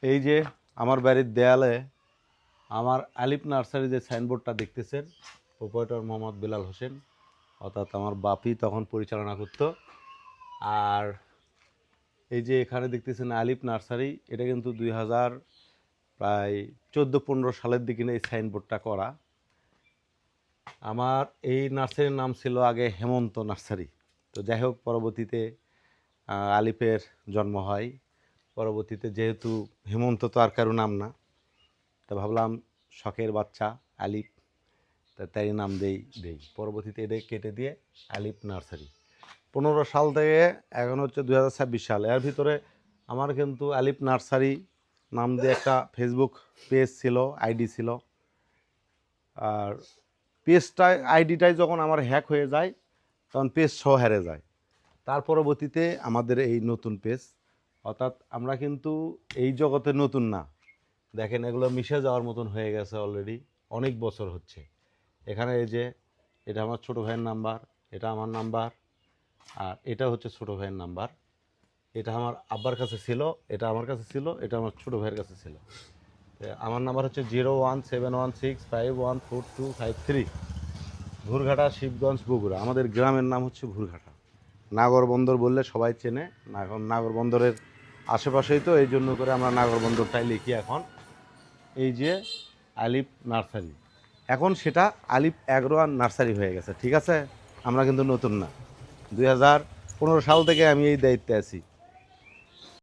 এই যে আমার বাড়ির দেয়ালে আমার আলিফ নার্সারি যে সাইনবোর্ডটা দেখতেছেন, প্রোপাইটর মোহাম্মদ বেলাল হোসেন, অর্থাৎ আমার বাপি তখন পরিচালনা করতো। আর এই যে এখানে দেখতেছেন আলিফ নার্সারি, এটা কিন্তু প্রায় 14-15 সালের দিকে এই সাইনবোর্ডটা করা। আমার এই নার্সারির নাম ছিল আগে হেমন্ত নার্সারি। তো যাই হোক, পরবর্তীতে আলিফের জন্ম হয়। পরবর্তীতে যেহেতু হেমন্ত তো আর কারো নাম না, তা ভাবলাম শখের বাচ্চা আলিফ, তাই নাম দেই। পরবর্তীতে এটা কেটে দিয়ে আলিফ নার্সারি। 15 সাল থেকে এখন হচ্ছে 2026 সাল। এর ভিতরে আমার কিন্তু আলিফ নার্সারি নাম দিয়ে একটা ফেসবুক পেজ ছিল, আইডি ছিল। আর আইডিটাই যখন আমার হ্যাক হয়ে যায়, তখন পেজ সহ হেরে যায়। তার পরবর্তীতে আমাদের এই নতুন পেজ, অর্থাৎ আমরা কিন্তু এই জগতে নতুন না। দেখেন, এগুলো মিশে যাওয়ার মতন হয়ে গেছে অলরেডি, অনেক বছর হচ্ছে। এখানে এই যে এটা আমার ছোটো ভাইয়ের নাম্বার, এটা আমার নাম্বার, আর এটা হচ্ছে ছোটো ভাইয়ের নাম্বার। এটা আমার আব্বার কাছে ছিল, এটা আমার কাছে ছিল, এটা আমার ছোটো ভাইয়ের কাছে ছিল। আমার নাম্বার হচ্ছে 01716514253। ভুরঘাটা, শিবগঞ্জ, বগুড়া। আমাদের গ্রামের নাম হচ্ছে ভুরঘাটা। নাগর বন্দর বললে সবাই চেনে। নাগর বন্দরের আশেপাশেই তো, এই জন্য করে আমরা নাগর বন্দরটাই লিখি এখন। এই যে আলিফ নার্সারি, এখন সেটা আলিফ অ্যাগ্রো নার্সারি হয়ে গেছে। ঠিক আছে, আমরা কিন্তু নতুন না। 2015 সাল থেকে আমি এই দায়িত্বে আছি।